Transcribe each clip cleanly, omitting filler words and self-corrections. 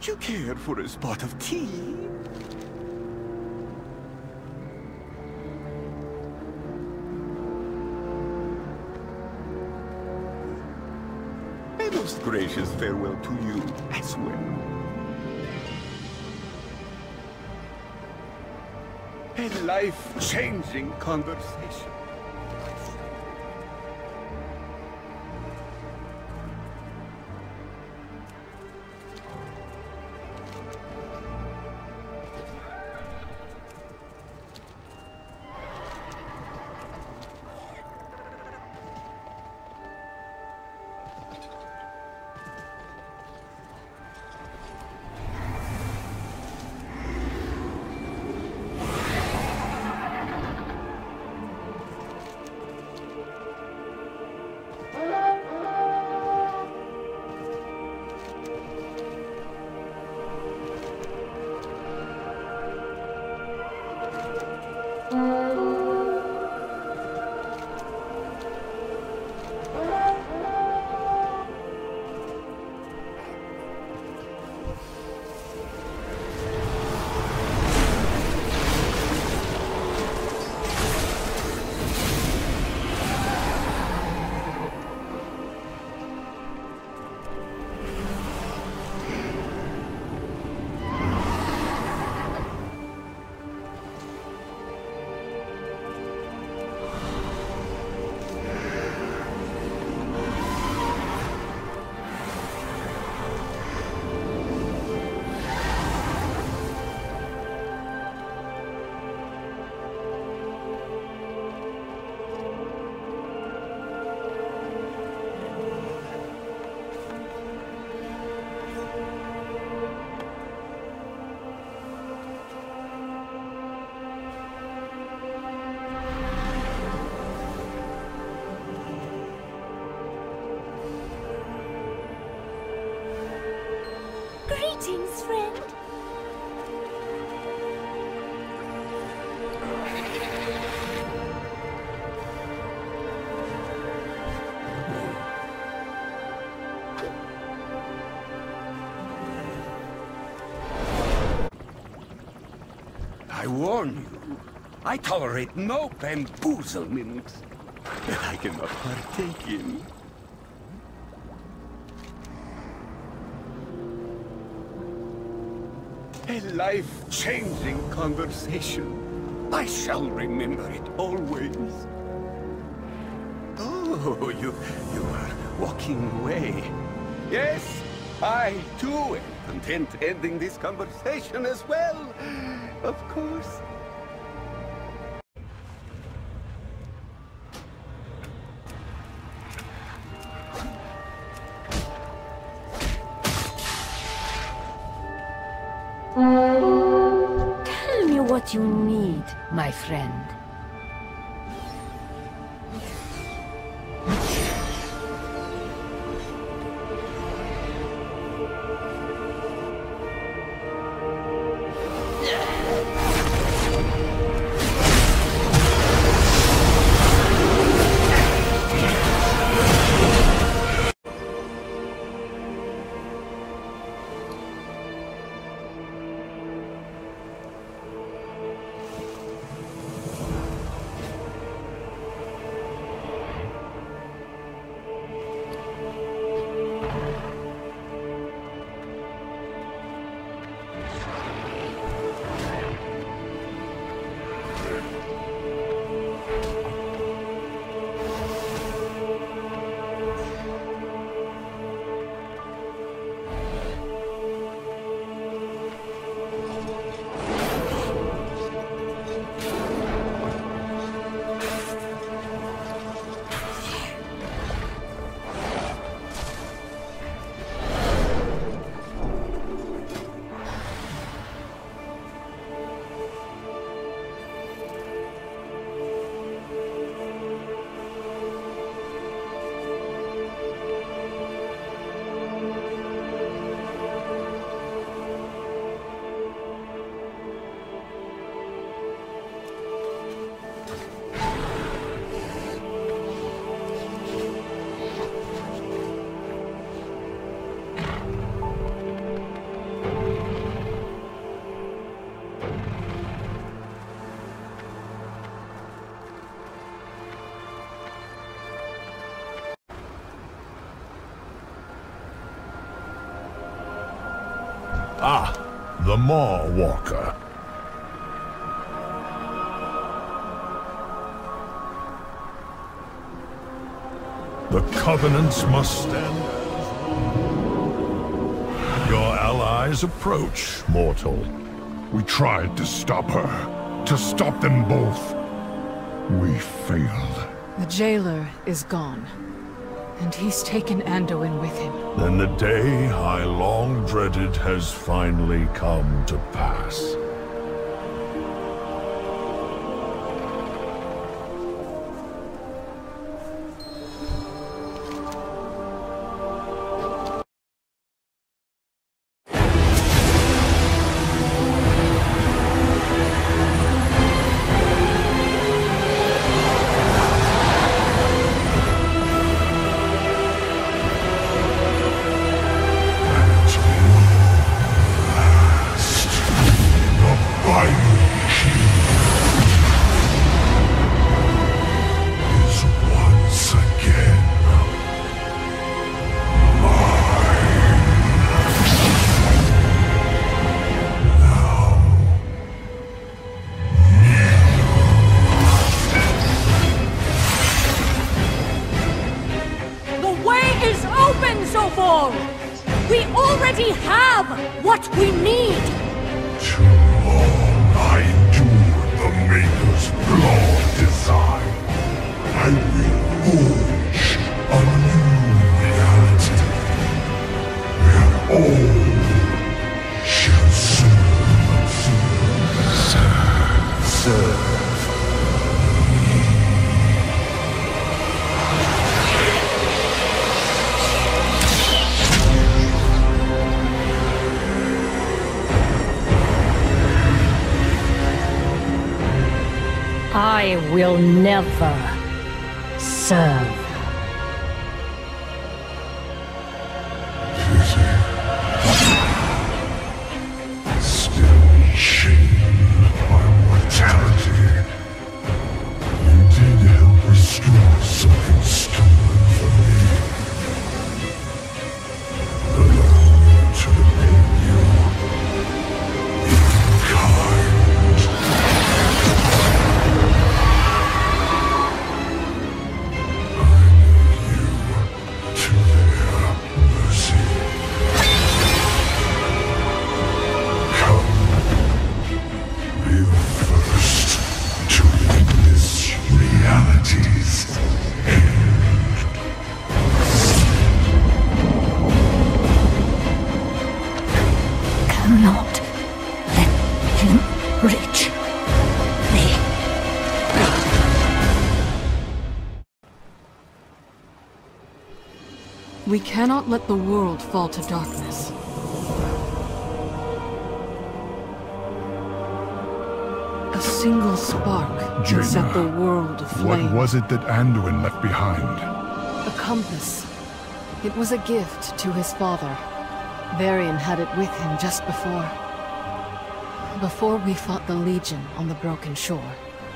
Would you care for a spot of tea? A most gracious farewell to you as well. A life-changing conversation. Greetings, friend. I warn you, I tolerate no bamboozlement that I cannot partake in. A life-changing conversation. I shall remember it always. Oh, you are walking away. Yes, I too am content ending this conversation as well. Of course. Tell me what you need, my friend. Ah, the Maw Walker. The Covenants must stand as one. Your allies approach, mortal. We tried to stop her, to stop them both. We failed. The jailer is gone, and he's taken Anduin with him. Then the day I long dreaded has finally come to pass. We already have what we need! Too long I endured the Maker's flawed design. I will forge a new reality, where all shall serve. I will never serve. Still shamed by mortality, you did help restore something stolen from me. Allow me to repay you in kind. Cannot let him reach me. We cannot let the world fall to darkness. A single spark can set the world aflame. What was it that Anduin left behind? A compass. It was a gift to his father. Varian had it with him just before we fought the Legion on the Broken Shore.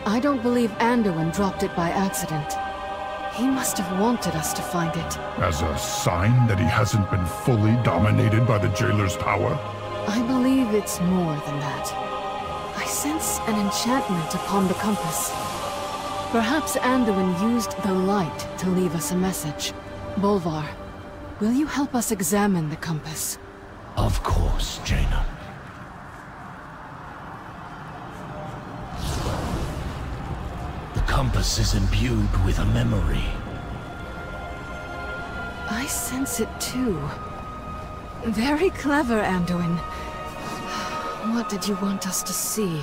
I don't believe Anduin dropped it by accident. He must have wanted us to find it. As a sign that he hasn't been fully dominated by the Jailer's power? I believe it's more than that. I sense an enchantment upon the compass. Perhaps Anduin used the light to leave us a message. Bolvar, will you help us examine the compass? Of course, Jaina. The compass is imbued with a memory. I sense it too. Very clever, Anduin. What did you want us to see?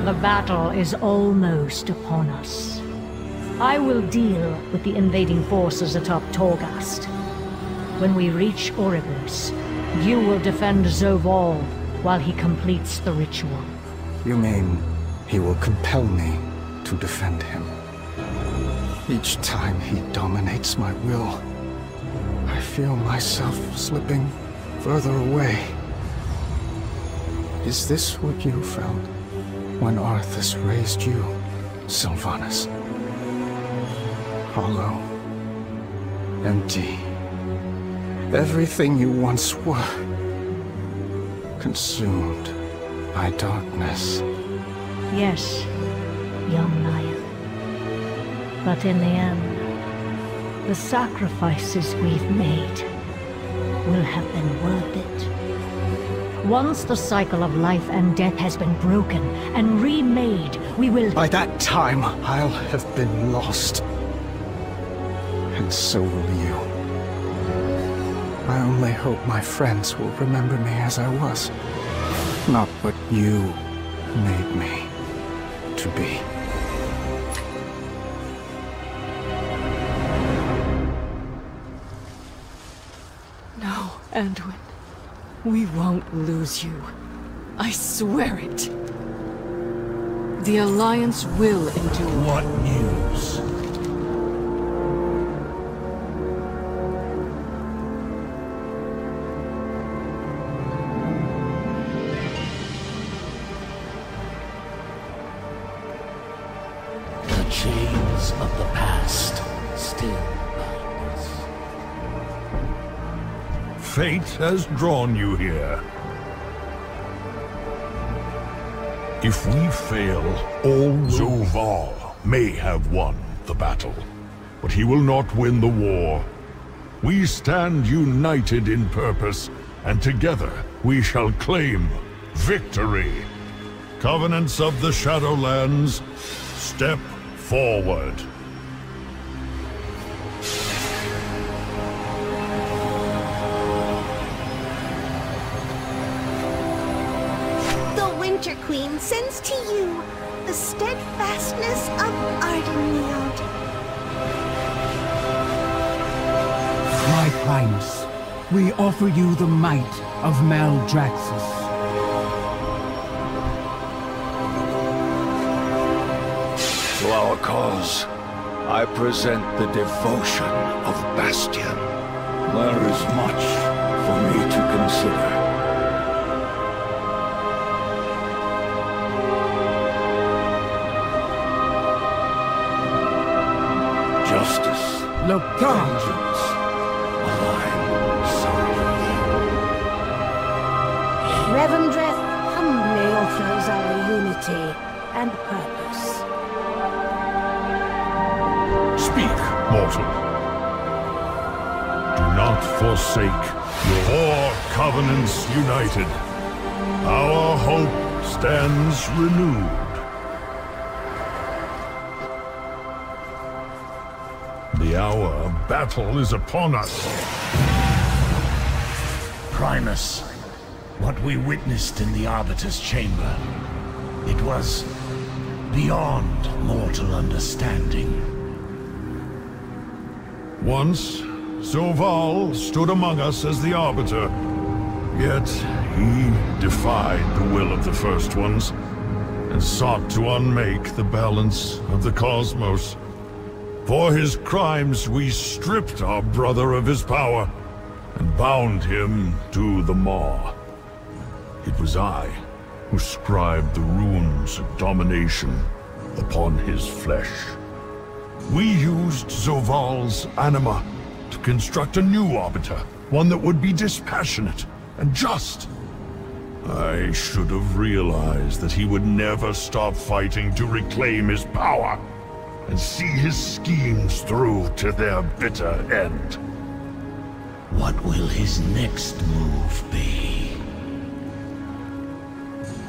The battle is almost upon us. I will deal with the invading forces atop Torghast. When we reach Oribos, you will defend Zoval while he completes the ritual. You mean he will compel me to defend him? Each time he dominates my will, I feel myself slipping further away. Is this what you found? when Arthas raised you, Sylvanas. Hollow. Empty. Everything you once were. Consumed by darkness. Yes, young Naya. But in the end, the sacrifices we've made will have been worth it. Once the cycle of life and death has been broken and remade, we will... By that time, I'll have been lost. And so will you. I only hope my friends will remember me as I was. Not what you made me to be. No, Anduin. We won't lose you. I swear it. The Alliance will endure. What news? The chains of the past still bind us. Fate has drawn you here. If we fail, all Zoval may have won the battle, but he will not win the war. We stand united in purpose, and together we shall claim victory. Covenants of the Shadowlands, step forward. The Winter Queen sends to you the steadfastness of Ardenweald. My Highness, we offer you the might of Maldraxxus. To our cause, I present the devotion of Bastion. There is much for me to consider. Justice, vengeance, align sorrowfully. Revendreth humbly offers our unity and purpose. Speak, mortal. Do not forsake your 4 covenants united. Our hope stands renewed. The hour of battle is upon us. Primus, what we witnessed in the Arbiter's chamber, it was beyond mortal understanding. Once, Zoval stood among us as the Arbiter. Yet, he defied the will of the First Ones, and sought to unmake the balance of the cosmos. For his crimes, we stripped our brother of his power, and bound him to the Maw. It was I who scribed the runes of domination upon his flesh. We used Zoval's anima to construct a new Arbiter, one that would be dispassionate and just. I should have realized that he would never stop fighting to reclaim his power, and see his schemes through to their bitter end. What will his next move be?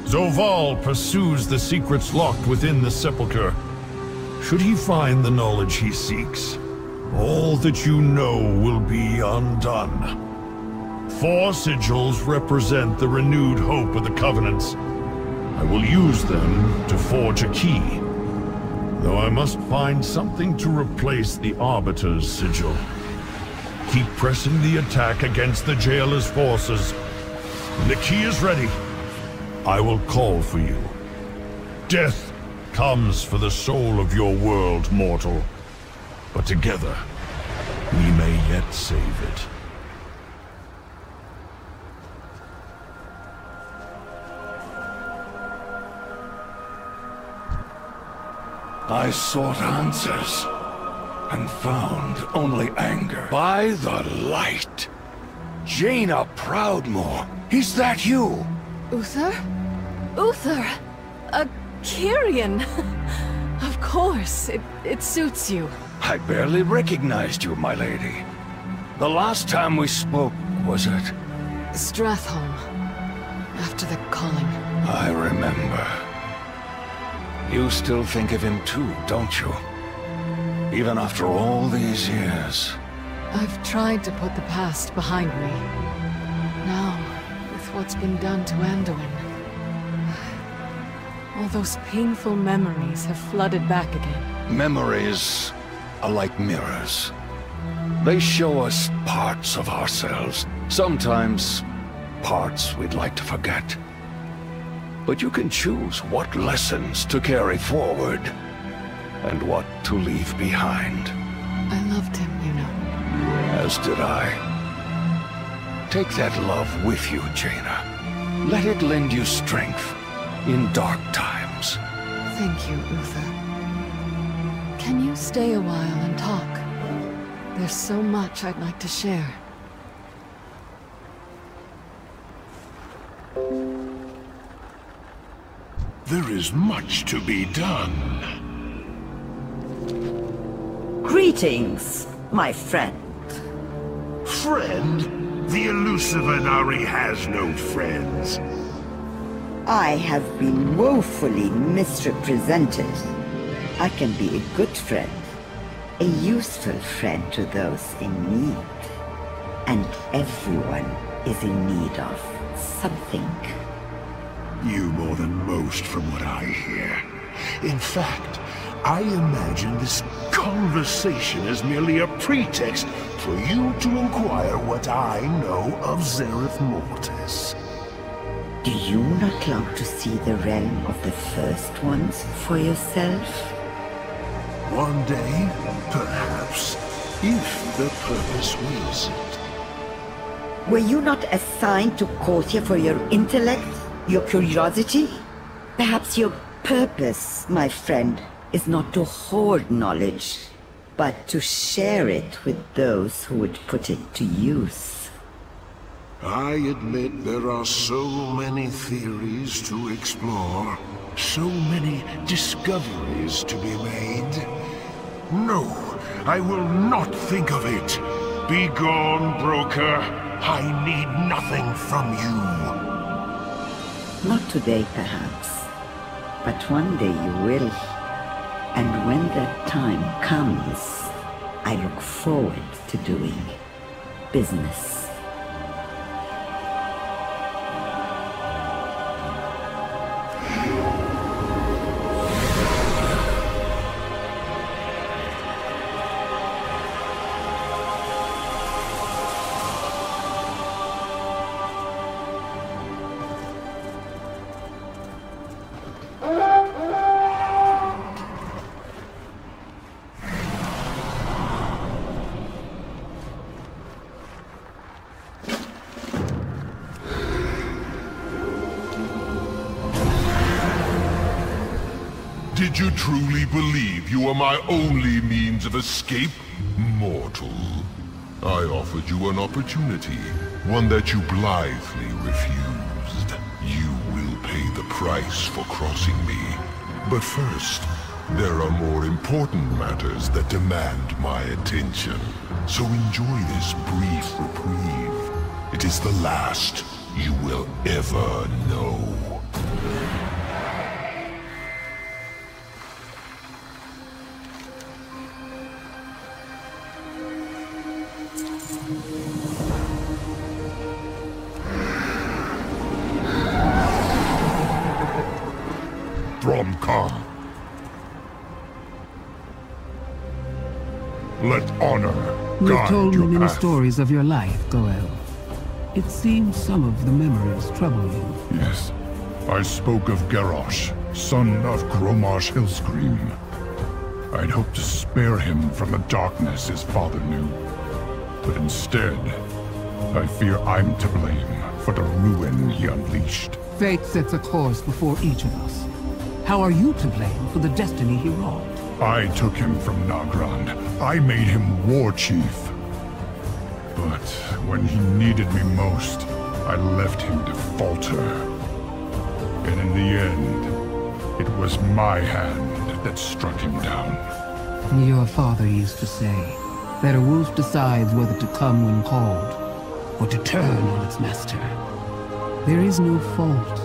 Zoval pursues the secrets locked within the sepulchre. Should he find the knowledge he seeks, all that you know will be undone. 4 sigils represent the renewed hope of the Covenants. I will use them to forge a key, though I must find something to replace the Arbiter's sigil. Keep pressing the attack against the Jailer's forces. When the key is ready, I will call for you. Death comes for the soul of your world, mortal. But together, we may yet save it. I sought answers, and found only anger. By the light! Jaina Proudmoore, is that you? Uther? Uther! A Kyrian! Of course, it suits you. I barely recognized you, my lady. The last time we spoke was at... Stratholme. After the calling. I remember. You still think of him too, don't you? Even after all these years. I've tried to put the past behind me. Now, with what's been done to Anduin, all those painful memories have flooded back again. Memories are like mirrors. They show us parts of ourselves. Sometimes, parts we'd like to forget. But you can choose what lessons to carry forward, and what to leave behind. I loved him, you know. As did I. Take that love with you, Jaina. Let it lend you strength in dark times. Thank you, Uther. Can you stay a while and talk? There's so much I'd like to share. There is much to be done. Greetings, my friend. Friend? The elusive Inari has no friends. I have been woefully misrepresented. I can be a good friend, a useful friend to those in need. And everyone is in need of something. You more than most from what I hear. In fact, I imagine this conversation is merely a pretext for you to inquire what I know of Zereth Mortis. Do you not long to see the realm of the First Ones for yourself? One day, perhaps, if the purpose wills it. Were you not assigned to Cortia for your intellect, your curiosity? Perhaps your purpose, my friend, is not to hoard knowledge, but to share it with those who would put it to use. I admit there are so many theories to explore, so many discoveries to be made. No, I will not think of it. Be gone, broker. I need nothing from you. Not today, perhaps, but one day you will. And when that time comes, I look forward to doing business. Did you truly believe you were my only means of escape, mortal? I offered you an opportunity, one that you blithely refused. You will pay the price for crossing me. But first, there are more important matters that demand my attention. So enjoy this brief reprieve. It is the last you will ever know. Come. Let honor guide your You've told me many path. stories of your life, Goel. It seems some of the memories trouble you. Yes. I spoke of Garrosh, son of Gromarsh Hillscream. I'd hoped to spare him from the darkness his father knew. But instead, I fear I'm to blame for the ruin he unleashed. Fate sets a course before each of us. How are you to blame for the destiny he wrought? I took him from Nagrand. I made him war chief. But when he needed me most, I left him to falter. And in the end, it was my hand that struck him down. Your father used to say that a wolf decides whether to come when called, or to turn on its master. There is no fault,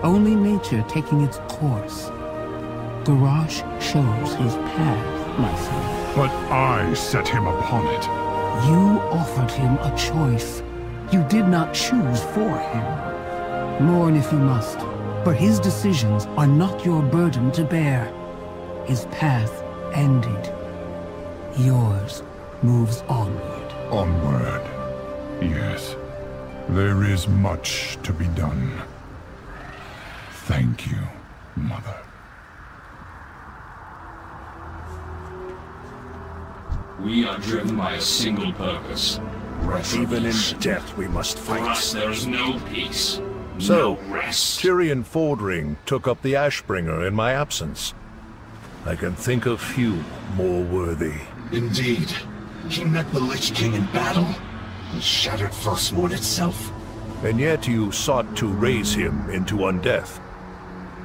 only nature taking its course. Garrosh shows his path, my son. But I set him upon it. You offered him a choice. You did not choose for him. Mourn if you must, for his decisions are not your burden to bear. His path ended. Yours moves onward. Onward. Yes. There is much to be done. Thank you, Mother. We are driven by a single purpose. Even in death we must fight. For us there is no peace, So, no rest. Tyrion Fordring took up the Ashbringer in my absence. I can think of few more worthy. Indeed. He met the Lich King in battle, and shattered Frostmourne itself. And yet you sought to raise him into undeath.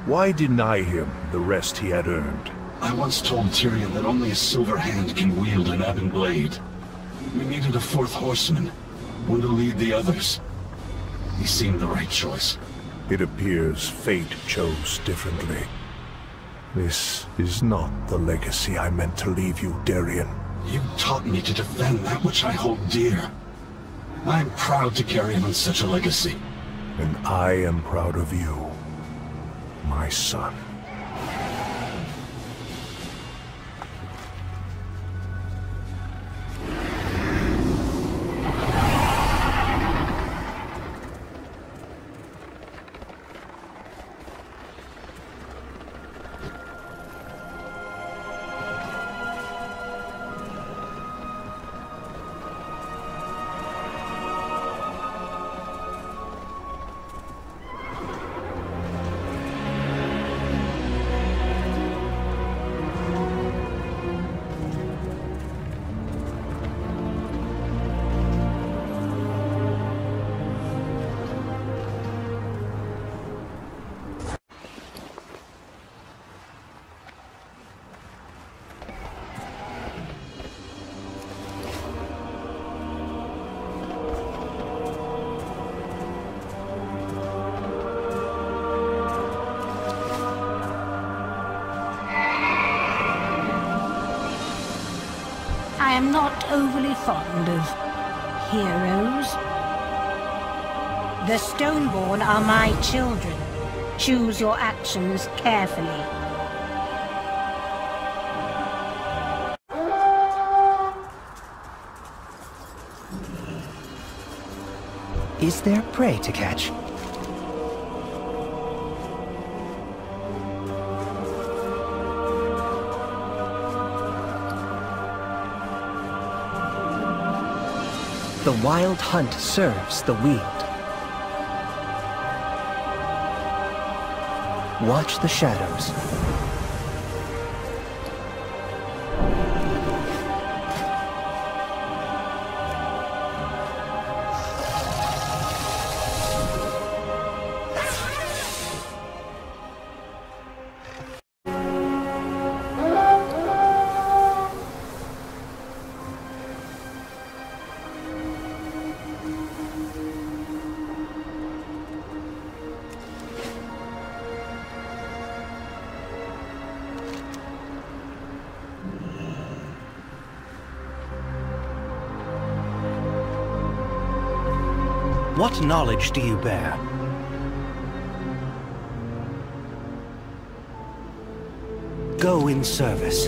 Why deny him the rest he had earned? I once told Tyrion that only a silver hand can wield an ebon blade. We needed a fourth horseman, one to lead the others. He seemed the right choice. It appears fate chose differently. This is not the legacy I meant to leave you, Darien. You taught me to defend that which I hold dear. I am proud to carry on such a legacy. And I am proud of you, my son. I am not overly fond of heroes. The Stoneborn are my children. Choose your actions carefully. Is there prey to catch? The wild hunt serves the wield. Watch the shadows. What knowledge do you bear? Go in service.